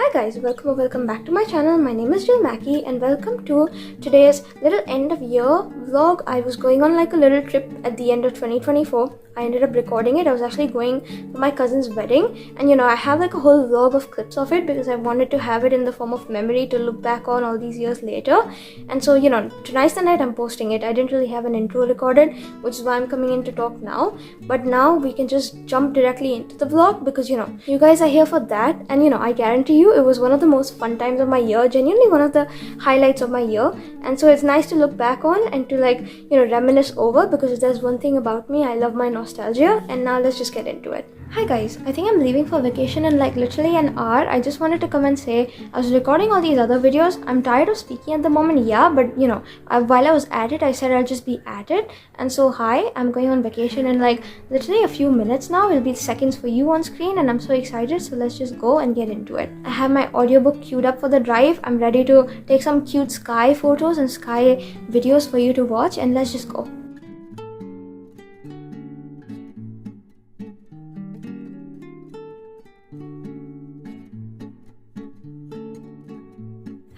Hi guys, welcome back to my channel. My name is Mackie and welcome to today's little end of year vlog. I was going on like a little trip at the end of 2024. I ended up recording it. I was actually going to my cousin's wedding, and I have like a whole vlog of clips of it because I wanted to have it in the form of memory to look back on all these years later. And so tonight's the night I'm posting it. I didn't really have an intro recorded, which is why I'm coming in to talk now. But now we can just jump directly into the vlog because you guys are here for that, and I guarantee you it was one of the most fun times of my year, genuinely one of the highlights of my year. And so it's nice to look back on and to reminisce over, because if there's one thing about me, I love my nostalgia. And now let's just get into it. Hi guys, I think I'm leaving for vacation in like literally an hour. I just wanted to come and say I was recording all these other videos. I'm tired of speaking at the moment, yeah, but while I was at it, I said I'll just be at it. And so hi, I'm going on vacation in like literally a few minutes now. It'll be seconds for you on screen, and I'm so excited. So let's just go and get into it. I have my audiobook queued up for the drive. I'm ready to take some cute sky photos and sky videos for you to watch, and let's just go.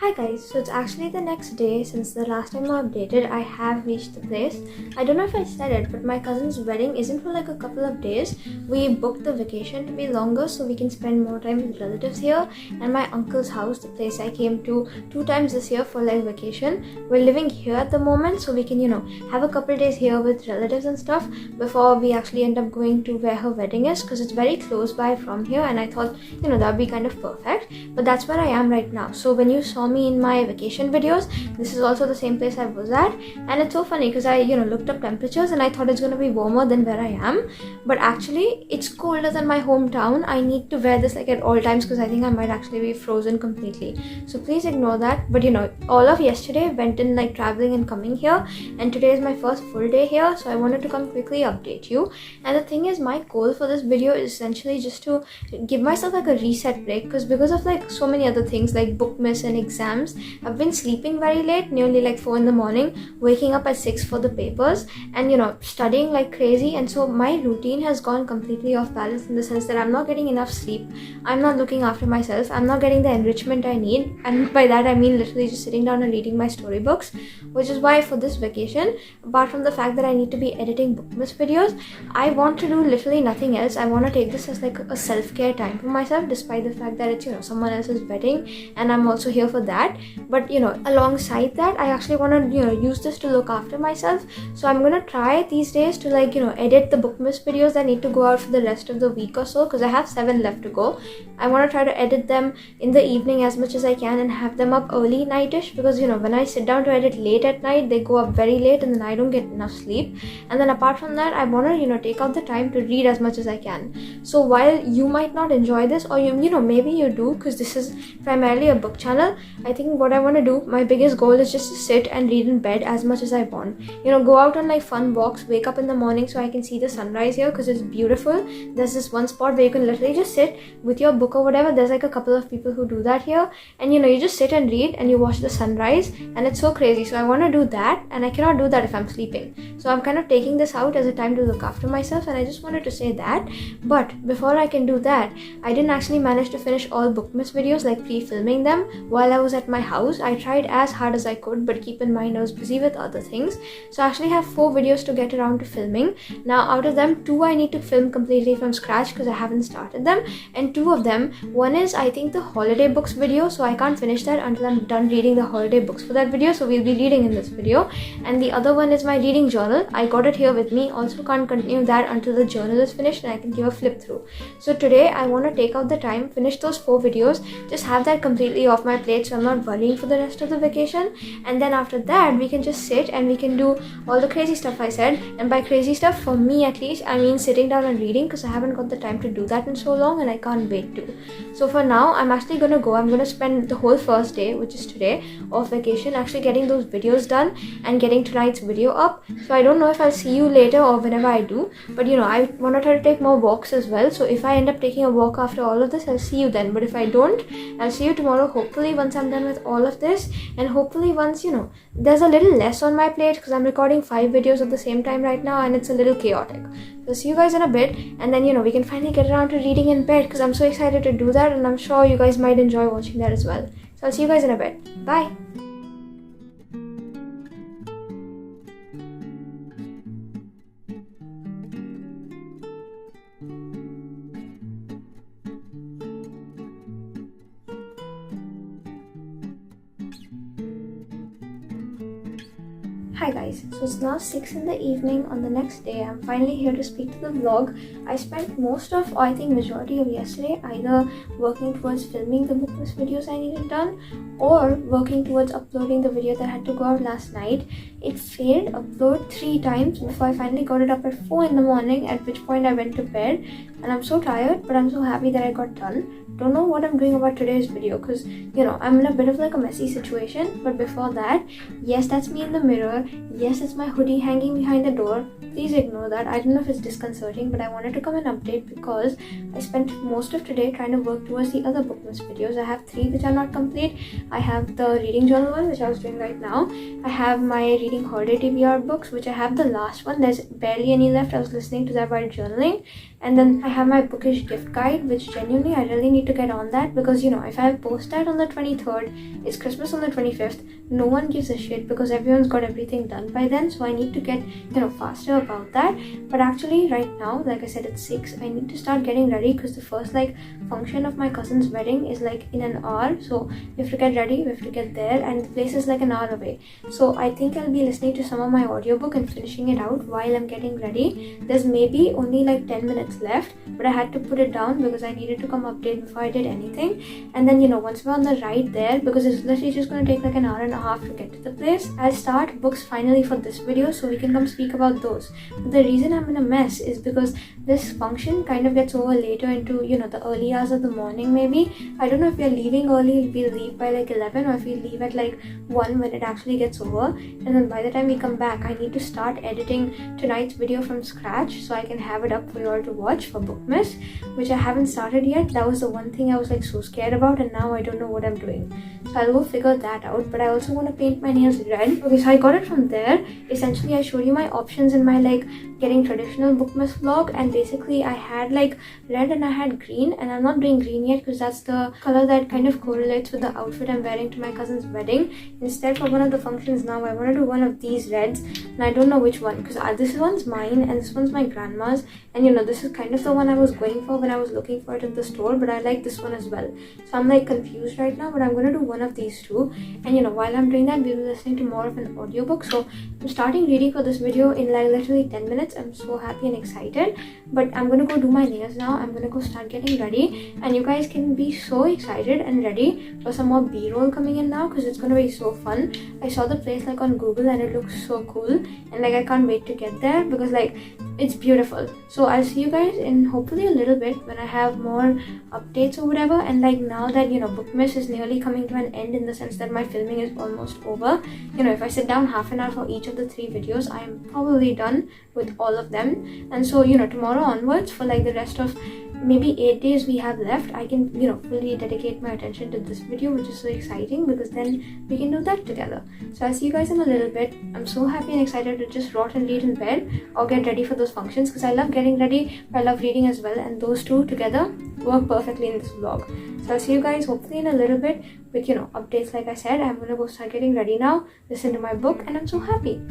Hi guys, so it's actually the next day since the last time I updated. I have reached the place. I don't know if I said it, but my cousin's wedding isn't for like a couple of days. We booked the vacation to be longer so we can spend more time with relatives here. And my uncle's house, the place I came to 2 times this year for like vacation, we're living here at the moment, so we can have a couple days here with relatives and stuff before we actually end up going to where her wedding is, because it's very close by from here, and I thought that'd be kind of perfect. But that's where I am right now. So when you saw me in my vacation videos, this is also the same place I was at. And it's so funny because I looked up temperatures and I thought it's going to be warmer than where I am, but actually it's colder than my hometown. I need to wear this like at all times because I think I might actually be frozen completely, so please ignore that. But all of yesterday went in like traveling and coming here, and today is my first full day here, so I wanted to come quickly update you. And the thing is, my goal for this video is essentially just to give myself like a reset break, because of like so many other things like bookmas and exams, I've been sleeping very late, nearly like 4 in the morning, waking up at 6 for the papers, and studying like crazy. And so my routine has gone completely off balance, in the sense that I'm not getting enough sleep, I'm not looking after myself, I'm not getting the enrichment I need. And by that I mean literally just sitting down and reading my storybooks, which is why for this vacation, apart from the fact that I need to be editing bookmas videos, I want to do literally nothing else. I want to take this as like a self-care time for myself, despite the fact that it's someone else's wedding and I'm also here for that. But alongside that, I actually want to use this to look after myself. So I'm gonna try these days to edit the bookmas videos that need to go out for the rest of the week or so, because I have 7 left to go. I want to try to edit them in the evening as much as I can and have them up early nightish, because when I sit down to edit late at night, they go up very late and then I don't get enough sleep. And then apart from that, I want to take out the time to read as much as I can. So while you might not enjoy this, or maybe you do, because this is primarily a book channel, I think what I want to do, my biggest goal is just to sit and read in bed as much as I want. Go out on like fun walks, wake up in the morning so I can see the sunrise here, because it's beautiful. There's this one spot where you can literally just sit with your book or whatever. There's like a couple of people who do that here, and you just sit and read and you watch the sunrise, and it's so crazy. So I want to do that, and I cannot do that if I'm sleeping. So I'm kind of taking this out as a time to look after myself, and I just wanted to say that. But before I can do that, I didn't actually manage to finish all bookmas videos, like pre-filming them while I was at my house. I tried as hard as I could, but keep in mind I was busy with other things. So I actually have 4 videos to get around to filming. Now out of them, 2 I need to film completely from scratch because I haven't started them, and 2 of them, one is I think the holiday books video, so I can't finish that until I'm done reading the holiday books for that video, so we'll be reading in this video. And the other one is my reading journal. I got it here with me, also can't continue that until the journal is finished and I can give a flip through. So today I want to take out the time, finish those 4 videos, just have that completely off my plate so I'm not worrying for the rest of the vacation. And then after that, we can just sit and we can do all the crazy stuff I said. And by crazy stuff, for me at least, I mean sitting down and reading, because I haven't got the time to do that in so long and I can't wait to. So for now, I'm actually gonna go. I'm gonna spend the whole first day, which is today, of vacation actually getting those videos done and getting tonight's video up. So I don't know if I'll see you later or whenever I do, but I want to try to take more walks as well. So if I end up taking a walk after all of this, I'll see you then. But if I don't, I'll see you tomorrow, hopefully once I'm done with with all of this, and hopefully once, there's a little less on my plate because I'm recording 5 videos at the same time right now and it's a little chaotic. So see you guys in a bit, and then we can finally get around to reading in bed because I'm so excited to do that, and I'm sure you guys might enjoy watching that as well. So I'll see you guys in a bit. Bye. Hi guys, so it's now 6 in the evening on the next day. I'm finally here to speak to the vlog. I spent most of, or I think majority of yesterday either working towards filming the bookmas videos I needed done or working towards uploading the video that had to go out last night. It failed upload 3 times before I finally got it up at 4 in the morning, at which point I went to bed, and I'm so tired, but I'm so happy that I got done. Don't know what I'm doing about today's video because I'm in a bit of like a messy situation. But before that, yes, that's me in the mirror. Yes, it's my hoodie hanging behind the door. Please ignore that. I don't know if it's disconcerting, but I wanted to come and update because I spent most of today trying to work towards the other bookmas videos. I have 3 which are not complete. I have the reading journal one, which I was doing right now. I have my reading holiday TBR books, which I have the last one. There's barely any left. I was listening to that while journaling. And then I have my bookish gift guide, which genuinely I really need to get on that because if I post that on the 23rd, it's Christmas on the 25th, no one gives a shit because everyone's got everything done by then. So I need to get faster about that. But actually right now, like I said, it's 6. I need to start getting ready because the first function of my cousin's wedding is in an hour. So we have to get ready, we have to get there, and the place is an hour away. So I think I'll be listening to some of my audiobook and finishing it out while I'm getting ready. There's maybe only 10 minutes left, but I had to put it down because I needed to come update before I did anything. And then once we're on the ride there, because it's literally just going to take an hour and a half to get to the place, I'll start books finally for this video so we can come speak about those. But the reason I'm in a mess is because this function kind of gets over later into the early hours of the morning. Maybe I don't know if we're leaving early, if we'll leave by 11, or if we leave at 1 when it actually gets over. And then by the time we come back, I need to start editing tonight's video from scratch so I can have it up for you all to watch for bookmas, which I haven't started yet. That was the one thing I was so scared about, and now I don't know what I'm doing. So I'll go figure that out. But I also want to paint my nails red. Okay, so I got it from there. Essentially, I showed you my options in my getting traditional bookmas vlog, and basically I had red and I had green, and I'm not doing green yet because that's the color that kind of correlates with the outfit I'm wearing to my cousin's wedding. Instead, for one of the functions now, I want to do one of these reds, and I don't know which one because this one's mine and this one's my grandma's, and this is kind of the one I was going for when I was looking for it at the store, but I like this one as well. So I'm confused right now, but I'm going to do one of these two, and while I'm doing that, we'll be listening to more of an audiobook. So I'm starting reading for this video in literally 10 minutes. I'm so happy and excited, but I'm gonna go do my nails now. I'm gonna go start getting ready, and you guys can be so excited and ready for some more b-roll coming in now because it's gonna be so fun. I saw the place on Google and it looks so cool, and I can't wait to get there because it's beautiful. So I'll see you guys in hopefully a little bit when I have more updates or whatever. And now that bookmas is nearly coming to an end, in the sense that my filming is almost over, if I sit down half an hour for each of the 3 videos, I am probably done with all of them. And so tomorrow onwards, for the rest of maybe 8 days we have left, I can fully dedicate my attention to this video, which is so exciting because then we can do that together. So I'll see you guys in a little bit. I'm so happy and excited to just rot and read in bed or get ready for those functions because I love getting ready, but I love reading as well, and those two together work perfectly in this vlog. So I'll see you guys hopefully in a little bit with updates. Like I said, I'm gonna go start getting ready now, listen to my book, and I'm so happy.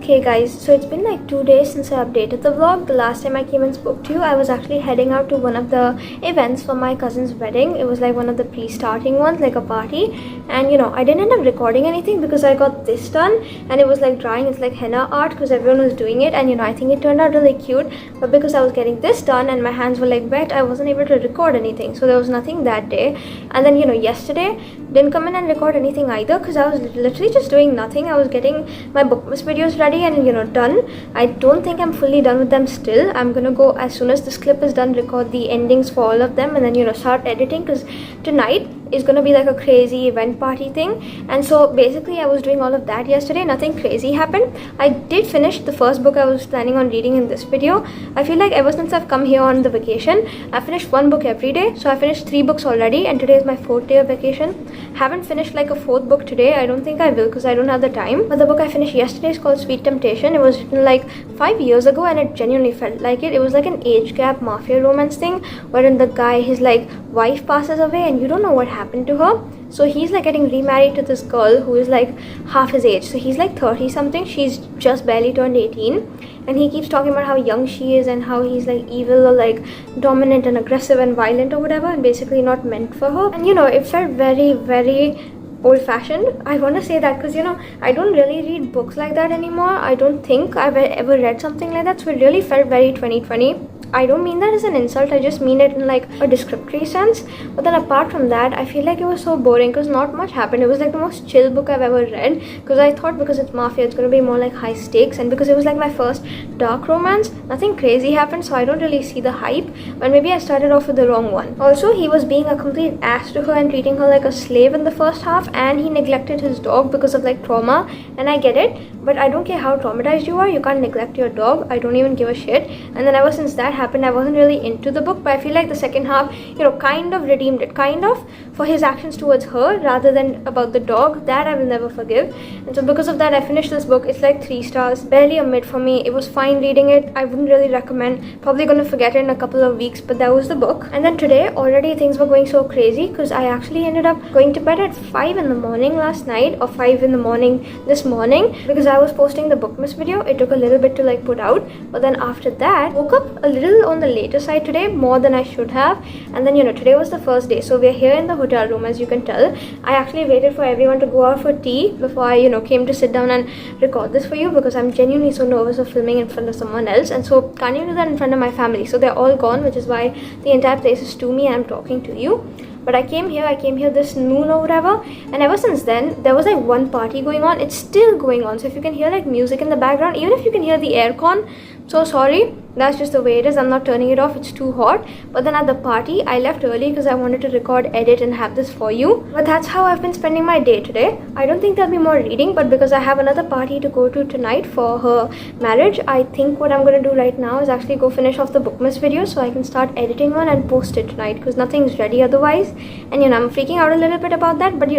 Okay guys, so it's been like 2 days since I updated the vlog. The last time I came and spoke to you, I was actually heading out to one of the events for my cousin's wedding. It was like one of the pre-starting ones, like a party. And I didn't end up recording anything because I got this done and it was like drying. It's like henna art because everyone was doing it, and I think it turned out really cute. But because I was getting this done and my hands were like wet, I wasn't able to record anything. So there was nothing that day. And then yesterday didn't come in and record anything either because I was literally just doing nothing. I was getting my bookmas videos ready and done. I don't think I'm fully done with them still. I'm gonna go as soon as this clip is done, record the endings for all of them, and then start editing because tonight is gonna be like a crazy event party thing. And so basically I was doing all of that yesterday. Nothing crazy happened. I did finish the first book I was planning on reading in this video. I feel like ever since I've come here on the vacation, I finished one book every day. So I finished 3 books already, and today is my 4th day of vacation. Haven't finished like a 4th book today. I don't think I will because I don't have the time. But the book I finished yesterday is called Sweet Temptation. It was written like 5 years ago and it genuinely felt like it. It was like an age gap mafia romance thing wherein the guy, his like wife passes away and you don't know what happened to her. So he's like getting remarried to this girl who is like half his age. So he's like 30 something. She's just barely turned 18. And he keeps talking about how young she is and how he's like evil or like dominant and aggressive and violent or whatever, and basically not meant for her. And it felt very, very old-fashioned. I want to say that because I don't really read books like that anymore. I don't think I've ever read something like that, so it really felt very 2020. I don't mean that as an insult, I just mean it in like a descriptory sense. But then apart from that, I feel like it was so boring because not much happened. It was like the most chill book I've ever read because I thought because it's mafia it's going to be more like high stakes, and because it was like my first dark romance, nothing crazy happened, so I don't really see the hype. But maybe I started off with the wrong one. Also, he was being a complete ass to her and treating her like a slave in the first half, and he neglected his dog because of like trauma. And I get it, but I don't care how traumatized you are, you can't neglect your dog. I don't even give a shit. And then ever since that happened, I wasn't really into the book, but I feel like the second half kind of redeemed it, kind of, for his actions towards her rather than about the dog. That I will never forgive. And so because of that, I finished this book. It's like 3 stars, barely a mid for me. It was fine reading it. I wouldn't really recommend. Probably gonna forget it in a couple of weeks, but that was the book. And then today already things were going so crazy because I actually ended up going to bed at 5 in the morning last night, or 5 in the morning this morning, because I was posting the bookmas video. It took a little bit to like put out, but then after that woke up a little on the later side today, more than I should have. And then today was the first day, so we're here in the hotel room, as you can tell. I actually waited for everyone to go out for tea before I came to sit down and record this for you, because I'm genuinely so nervous of filming in front of someone else, and so can't even do that in front of my family. So they're all gone, which is why the entire place is to me and I'm talking to you. But I came here this noon or whatever, and ever since then there was like one party going on. It's still going on, so if you can hear like music in the background, even if you can hear the aircon, so sorry, that's just the way it is. I'm not turning it off, it's too hot. But then at the party I left early because I wanted to record, edit and have this for you. But that's how I've been spending my day today. I don't think there'll be more reading, but because I have another party to go to tonight for her marriage, I think what I'm going to do right now is actually go finish off the bookmas video so I can start editing one and post it tonight, because nothing's ready otherwise. And I'm freaking out a little bit about that, but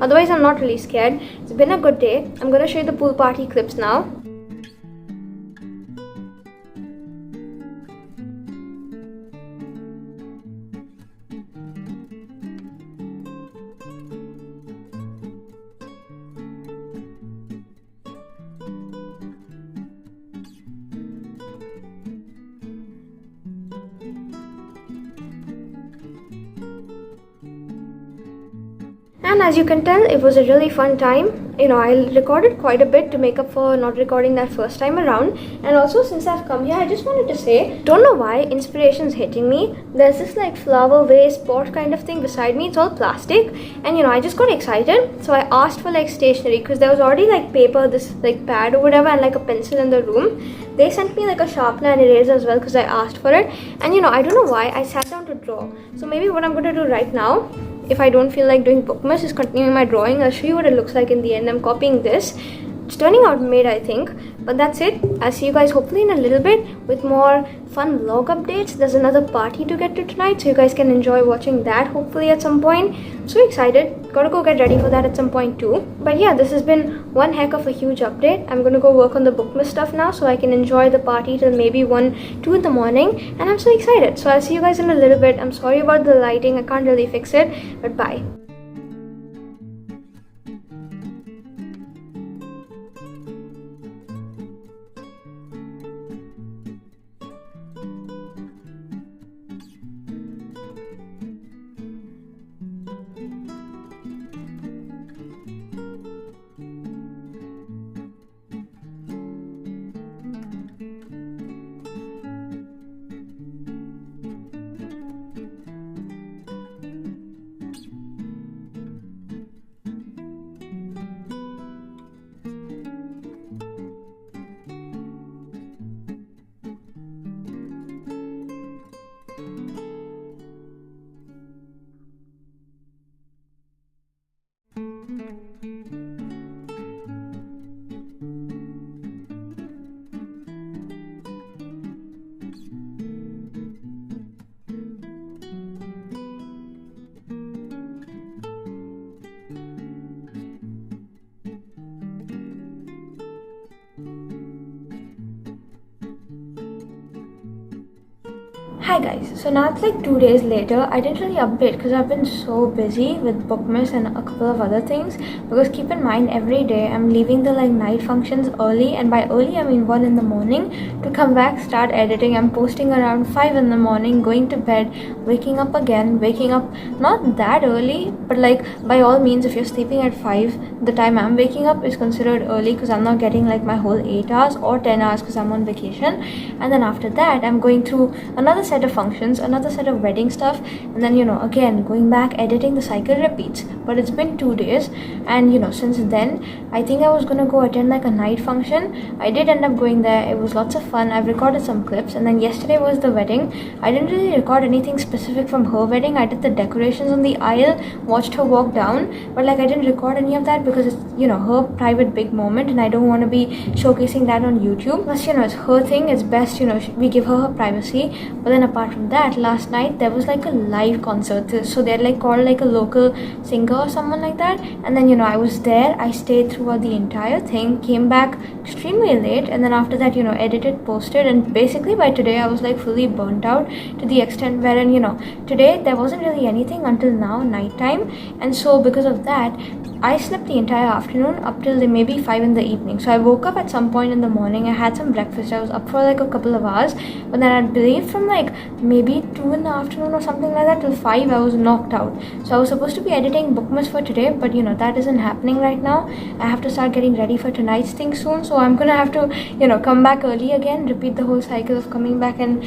otherwise I'm not really scared. It's been a good day. I'm going to show you the pool party clips now. And as you can tell, it was a really fun time. I recorded quite a bit to make up for not recording that first time around. And also, since I've come here, I just wanted to say, don't know why inspiration's hitting me. There's this like flower vase pot kind of thing beside me. It's all plastic, and I just got excited, so I asked for like stationery because there was already like paper, this like pad or whatever, and like a pencil in the room. They sent me like a sharpener and eraser as well because I asked for it. And I don't know why I sat down to draw. So maybe what I'm going to do right now, if I don't feel like doing bookmas, is continuing my drawing. I'll show you what it looks like in the end. I'm copying this. It's turning out mid, I think. But that's it. I'll see you guys hopefully in a little bit with more fun vlog updates. There's another party to get to tonight, so you guys can enjoy watching that hopefully at some point. I'm so excited. Gotta go get ready for that at some point too. But yeah, this has been one heck of a huge update. I'm gonna go work on the bookmas stuff now so I can enjoy the party till maybe 1, 2 in the morning. And I'm so excited. So I'll see you guys in a little bit. I'm sorry about the lighting. I can't really fix it. But bye. Hi guys, so now it's like 2 days later. I didn't really update because I've been so busy with bookmas and a couple of other things, because keep in mind every day I'm leaving the like night functions early, and by early I mean 1 in the morning, to come back, start editing. I'm posting around 5 in the morning, going to bed, waking up again, waking up not that early, but like by all means if you're sleeping at 5, the time I'm waking up is considered early because I'm not getting like my whole 8 hours or 10 hours because I'm on vacation. And then after that I'm going through another set of functions, another set of wedding stuff, and then again going back, editing. The cycle repeats. But it's been 2 days, and since then I think I was gonna go attend like a night function. I did end up going there. It was lots of fun. I've recorded some clips, and then yesterday was the wedding. I didn't really record anything specific from her wedding. I did the decorations on the aisle, watched her walk down, but like I didn't record any of that because it's her private big moment, and I don't want to be showcasing that on YouTube. Plus it's her thing. It's best we give her privacy. But then apart from that, last night there was like a live concert, so they're like called like a local singer or someone like that, and then I was there. I stayed throughout the entire thing, came back extremely late, and then after that edited, posted, and basically by today I was like fully burnt out, to the extent wherein today there wasn't really anything until now, nighttime. And so because of that I slept the entire afternoon up till maybe 5 in the evening. So I woke up at some point in the morning, I had some breakfast, I was up for like a couple of hours, but then I believe from like maybe 2 in the afternoon or something like that till 5 I was knocked out. So I was supposed to be editing bookmas for today, but that isn't happening right now. I have to start getting ready for tonight's thing soon, so I'm gonna have to come back early again, repeat the whole cycle of coming back and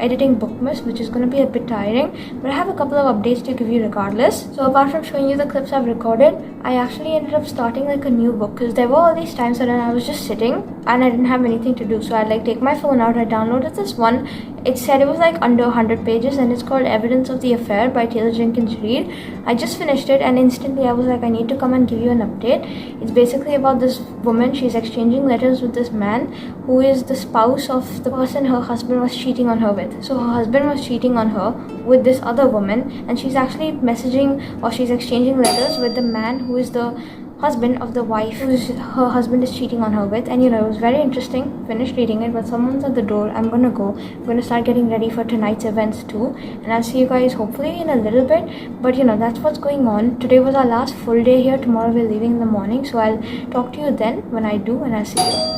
editing bookmas, which is going to be a bit tiring. But I have a couple of updates to give you regardless. So apart from showing you the clips I've recorded, I actually ended up starting like a new book, because there were all these times when I was just sitting and I didn't have anything to do. So I'd like take my phone out. I downloaded this one. It said it was like under 100 pages, and it's called Evidence of the Affair by Jenkins Reid. I just finished it, and instantly I was like, I need to come and give you an update. It's basically about this woman. She's exchanging letters with this man who is the spouse of the person her husband was cheating on her with. So her husband was cheating on her with this other woman, and she's actually messaging, or she's exchanging letters with the man who is the husband of the wife her husband is cheating on her with. And it was very interesting. Finished reading it, but someone's at the door. I'm gonna go. I'm gonna start getting ready for tonight's events too, and I'll see you guys hopefully in a little bit. But that's what's going on. Today was our last full day here. Tomorrow we're leaving in the morning, so I'll talk to you then when I do, and I'll see you.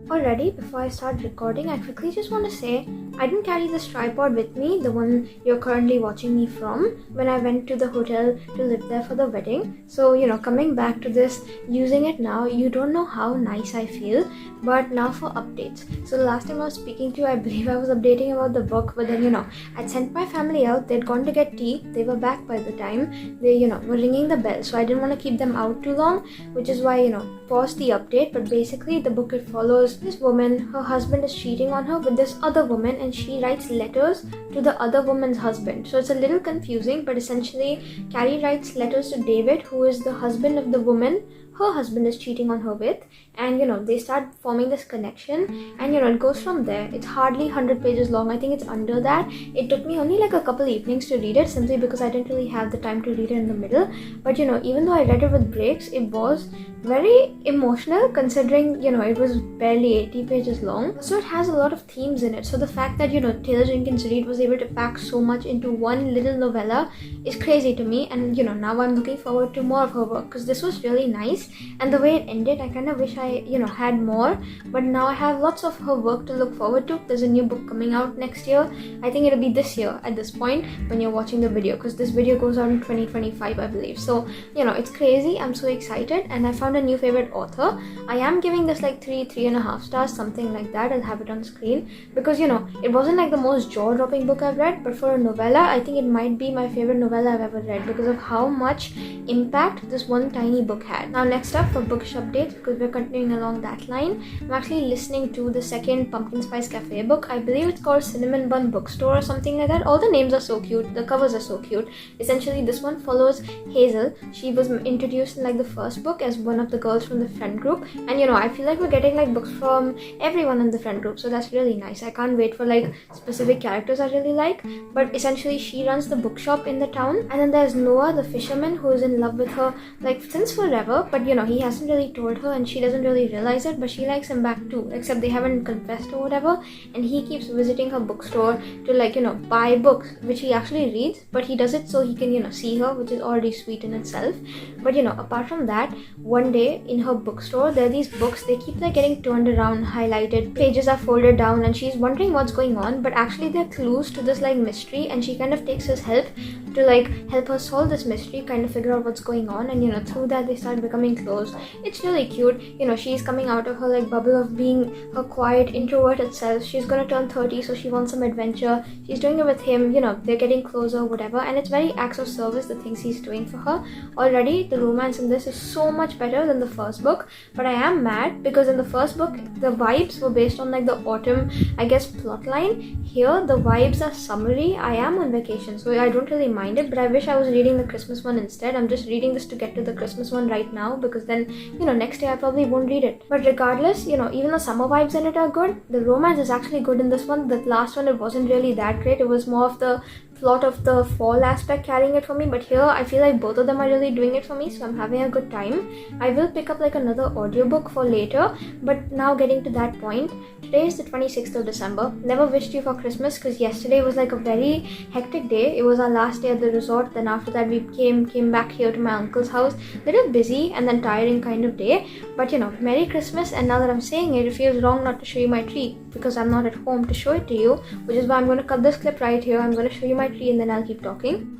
Already, before I start recording, I quickly just want to say I didn't carry this tripod with me, the one you're currently watching me from, when I went to the hotel to live there for the wedding. So coming back to this, using it now, you don't know how nice I feel. But now for updates. So the last time I was speaking to you, I believe I was updating about the book, but then I'd sent my family out. They'd gone to get tea. They were back by the time they were ringing the bell, so I didn't want to keep them out too long, which is why paused the update. But basically the book, it follows this woman. Her husband is cheating on her with this other woman, and she writes letters to the other woman's husband. So it's a little confusing, but essentially Carrie writes letters to David, who is the husband of the woman her husband is cheating on her with, and they start forming this connection, and it goes from there. It's hardly 100 pages long. I think it's under that. It took me only like a couple evenings to read it, simply because I didn't really have the time to read it in the middle. But even though I read it with breaks, it was very emotional, considering it was barely 80 pages long. So it has a lot of themes in it. So the fact that Jenkins Reid was able to pack so much into one little novella is crazy to me. And now I'm looking forward to more of her work, because this was really nice. And the way it ended, I kind of wish I had more, but now I have lots of her work to look forward to. There's a new book coming out next year. I think it'll be this year at this point when you're watching the video, because this video goes out in 2025, I believe. So it's crazy. I'm so excited, and I found a new favorite author. I am giving this like 3.5 stars, something like that. I'll have it on screen, because it wasn't like the most jaw-dropping book I've read, but for a novella, I think it might be my favorite novella I've ever read, because of how much impact this one tiny book had. Now next up for bookish updates, because we're continuing along that line, I'm actually listening to the second Pumpkin Spice Cafe book. I believe it's called Cinnamon Bun Bookstore or something like that. All the names are so cute, the covers are so cute. Essentially this one follows Hazel. She was introduced in like the first book as one one of the girls from the friend group, and I feel like we're getting like books from everyone in the friend group, so that's really nice. I can't wait for like specific characters I really like, but essentially she runs the bookshop in the town. And then there's Noah, the fisherman, who's in love with her like since forever, but he hasn't really told her and she doesn't really realize it, but she likes him back too, except they haven't confessed or whatever. And he keeps visiting her bookstore to like buy books, which he actually reads, but he does it so he can see her, which is already sweet in itself. But apart from that, one day in her bookstore there are these books, they keep like getting turned around, highlighted, pages are folded down, and she's wondering what's going on, but actually they're clues to this like mystery, and she kind of takes his help to like help her solve this mystery, kind of figure out what's going on, and through that they start becoming close. It's really cute. She's coming out of her like bubble of being her quiet introverted self. She's gonna turn 30, so she wants some adventure. She's doing it with him, they're getting closer, whatever, and it's very acts of service, the things he's doing for her. Already the romance in this is so much better than the first book, but I am mad because in the first book the vibes were based on like the autumn, I guess, plotline. Here the vibes are summery. I am on vacation, so I don't really mind it, but I wish I was reading the Christmas one instead. I'm just reading this to get to the Christmas one right now, because then next day I probably won't read it. But regardless, even the summer vibes in it are good. The romance is actually good in this one. The last one, it wasn't really that great. It was more of the plot of the fall aspect carrying it for me, but here I feel like both of them are really doing it for me, so I'm having a good time. I will pick up like another audiobook for later, but now getting to that point, today is the 26th of December. Never wished you for Christmas because yesterday was like a very hectic day. It was our last day at the resort, then after that we came back here to my uncle's house. Little busy and then tiring kind of day, but Merry Christmas. And now that I'm saying it, it feels wrong not to show you my tree because I'm not at home to show it to you, which is why I'm going to cut this clip right here. I'm going to show you my tree and then I'll keep talking.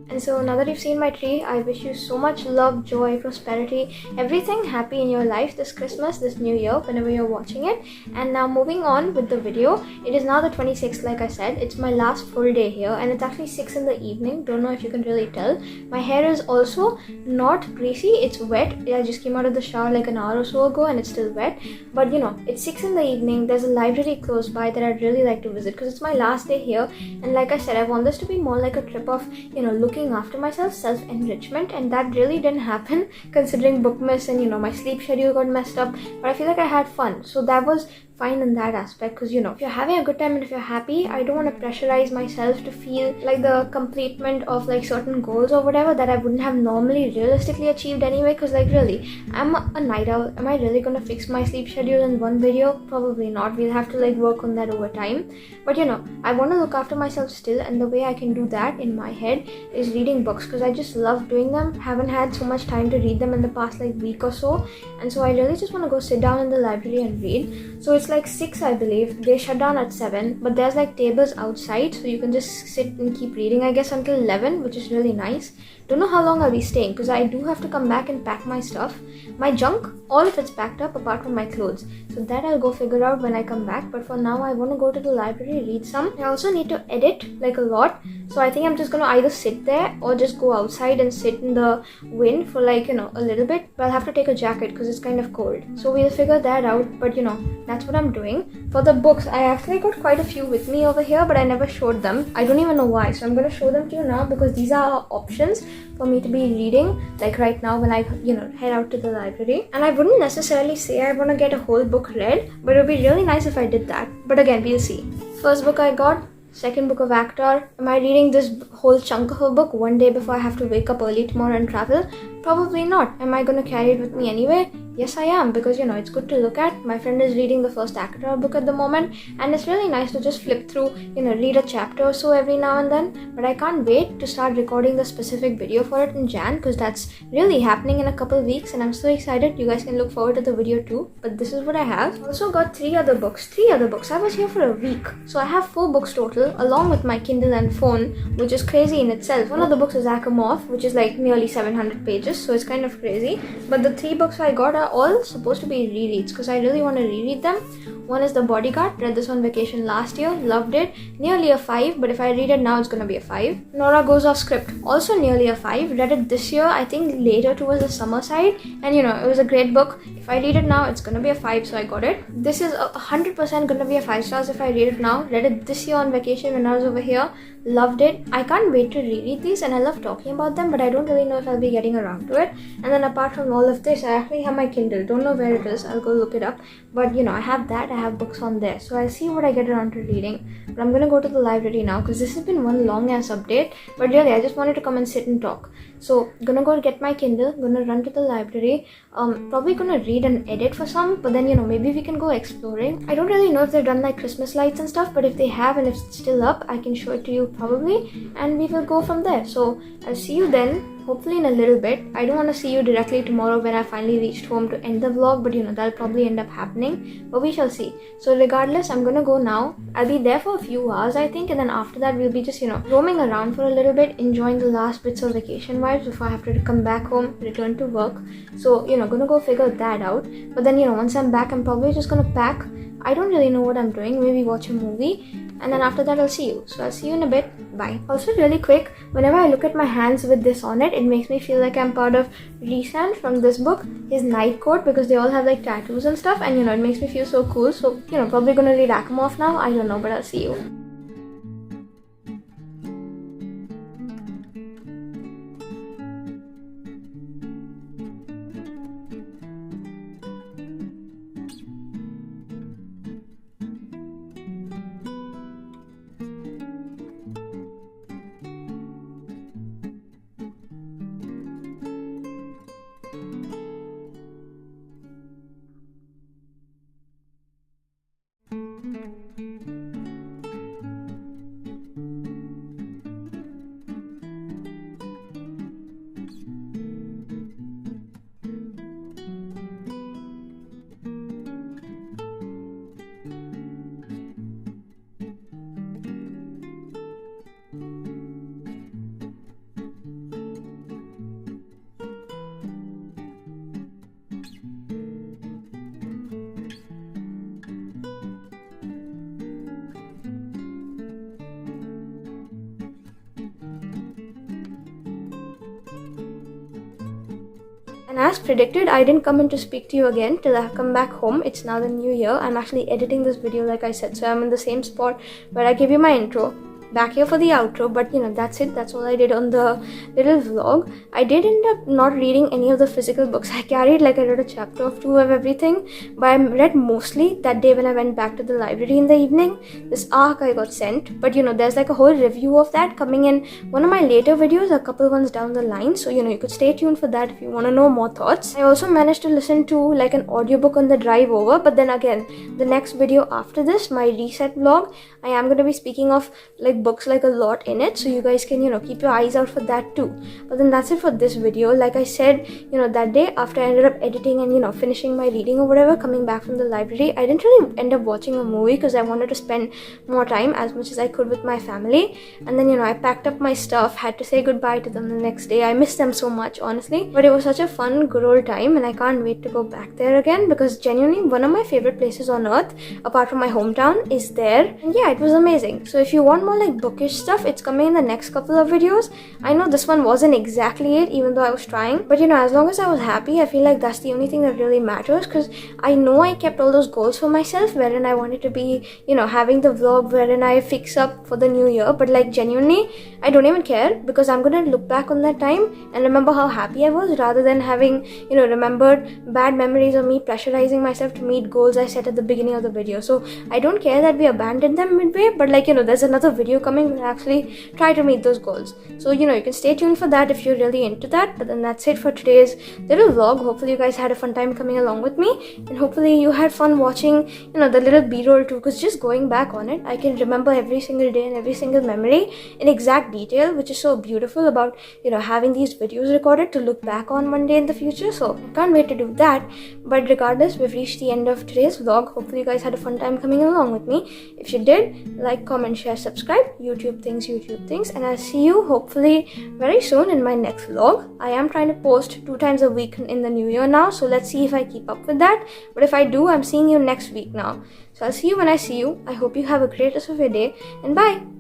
And so now that you've seen my tree, I wish you so much love, joy, prosperity, everything happy in your life this Christmas, this new year, whenever you're watching it. And now moving on with the video, it is now the 26th, like I said. It's my last full day here and it's actually 6 in the evening. Don't know if you can really tell. My hair is also not greasy, it's wet. I just came out of the shower like an hour or so ago and it's still wet. But it's 6 in the evening. There's a library close by that I'd really like to visit because it's my last day here. And like I said, I want this to be more like a trip of, looking after myself, self-enrichment, and that really didn't happen considering bookmas and my sleep schedule got messed up, but I feel like I had fun, so that was fine in that aspect. Because if you're having a good time and if you're happy, I don't want to pressurize myself to feel like the completement of like certain goals or whatever that I wouldn't have normally realistically achieved anyway. Because like really, I'm a night owl. Am I really gonna fix my sleep schedule in one video? Probably not. We'll have to like work on that over time. But I want to look after myself still, and the way I can do that in my head is reading books because I just love doing them. Haven't had so much time to read them in the past like week or so, and so I really just want to go sit down in the library and read. So it's like 6, I believe. They shut down at 7, but there's like tables outside, so you can just sit and keep reading, I guess, until 11, which is really nice. Don't know how long I'll be staying because I do have to come back and pack my stuff. My junk, all of it's packed up apart from my clothes. So that I'll go figure out when I come back. But for now, I want to go to the library, read some. I also need to edit like a lot. So I think I'm just going to either sit there or just go outside and sit in the wind for like, a little bit. But I'll have to take a jacket because it's kind of cold. So we'll figure that out. But that's what I'm doing. For the books, I actually got quite a few with me over here, but I never showed them. I don't even know why. So I'm going to show them to you now because these are our options for me to be reading like right now when I head out to the library. And I wouldn't necessarily say I want to get a whole book read, but it would be really nice if I did that. But again, we'll see. First book I got, second book of Actor. Am I reading this whole chunk of a book one day before I have to wake up early tomorrow and travel? Probably not. Am I going to carry it with me anyway? Yes, I am, because it's good to look at. My friend is reading the first Actor book at the moment, and it's really nice to just flip through, read a chapter or so every now and then. But I can't wait to start recording the specific video for it in Jan, because that's really happening in a couple of weeks, and I'm so excited. You guys can look forward to the video too. But this is what I have. I also got 3 other books. I was here for a week, so I have 4 books total, along with my Kindle and phone, which is crazy in itself. One of the books is Akamov, which is like nearly 700 pages, so it's kind of crazy. But the 3 books I got are are all supposed to be rereads because I really want to reread them. One is The Bodyguard. Read this on vacation last year. Loved it. Nearly a 5, but if I read it now, it's going to be a 5. Nora Goes Off Script. Also nearly a 5. Read it this year, I think later towards the summer side. And it was a great book. If I read it now, it's going to be a 5, so I got it. This is 100% going to be a 5 stars if I read it now. Read it this year on vacation when I was over here. Loved it. I can't wait to reread these, and I love talking about them, but I don't really know if I'll be getting around to it. And then apart from all of this, I actually have my Kindle. Don't know where it is. I'll go look it up. But I have that. I have books on there. So I'll see what I get around to reading. But I'm gonna go to the library now because this has been one long ass update. But really, I just wanted to come and sit and talk. So gonna go get my Kindle. Gonna run to the library. Probably gonna read and edit for some. But then maybe we can go exploring. I don't really know if they've done like Christmas lights and stuff. But if they have and if it's still up, I can show it to you probably. And we will go from there. So I'll see you then. Hopefully in a little bit. I don't want to see you directly tomorrow when I finally reached home to end the vlog, but that'll probably end up happening, but we shall see. So regardless, I'm gonna go now. I'll be there for a few hours, I think, and then after that we'll be just roaming around for a little bit, enjoying the last bits of vacation vibes before I have to come back home, return to work. So gonna go figure that out. But then once I'm back, I'm probably just gonna pack. I don't really know what I'm doing. Maybe watch a movie. And then after that, I'll see you. So I'll see you in a bit. Bye. Also, really quick, whenever I look at my hands with this on it, it makes me feel like I'm part of Reid from this book, his night court, because they all have like tattoos and stuff. And it makes me feel so cool. So, probably gonna read Akamov now. I don't know, but I'll see you. And as predicted, I didn't come in to speak to you again till I've come back home. It's now the new year. I'm actually editing this video like I said, so I'm in the same spot where I gave you my intro. Back here for the outro, but that's it. That's all I did on the little vlog. I did end up not reading any of the physical books. I read a chapter or 2 of everything, but I read mostly that day when I went back to the library in the evening. This arc I got sent, but there's like a whole review of that coming in one of my later videos, a couple ones down the line, so you could stay tuned for that if you want to know more thoughts. I also managed to listen to like an audiobook on the drive over, but then again, the next video after this, my reset vlog, I am going to be speaking of like books like a lot in it, so you guys can keep your eyes out for that too. But then that's it for this video. Like I said, that day after I ended up editing and finishing my reading or whatever, coming back from the library, I didn't really end up watching a movie because I wanted to spend more time as much as I could with my family. And then I packed up my stuff, had to say goodbye to them the next day. I missed them so much, honestly, but it was such a fun, good old time, and I can't wait to go back there again because genuinely one of my favorite places on earth apart from my hometown is there. And yeah, it was amazing. So if you want more like bookish stuff, it's coming in the next couple of videos. I know this one wasn't exactly it, even though I was trying, but as long as I was happy, I feel like that's the only thing that really matters, because I know I kept all those goals for myself wherein I wanted to be having the vlog wherein I fix up for the new year, but like genuinely I don't even care because I'm gonna look back on that time and remember how happy I was rather than having remembered bad memories of me pressurizing myself to meet goals I set at the beginning of the video. So I don't care that we abandoned them midway, but like there's another video coming where I actually try to meet those goals. So you can stay tuned for that if you're really into that. But then that's it for today's little vlog. Hopefully you guys had a fun time coming along with me, and hopefully you had fun watching the little b-roll too, because just going back on it, I can remember every single day and every single memory in exact detail, which is so beautiful about having these videos recorded to look back on one day in the future. So I can't wait to do that. But regardless, we've reached the end of today's vlog. Hopefully you guys had a fun time coming along with me. If you did, like, comment, share, subscribe, YouTube things, and I'll see you hopefully very soon in my next vlog. I am trying to post 2 times a week in the new year now, so let's see if I keep up with that. But if I do, I'm seeing you next week now. So I'll see you when I see you. I hope you have a great rest of your day, and bye.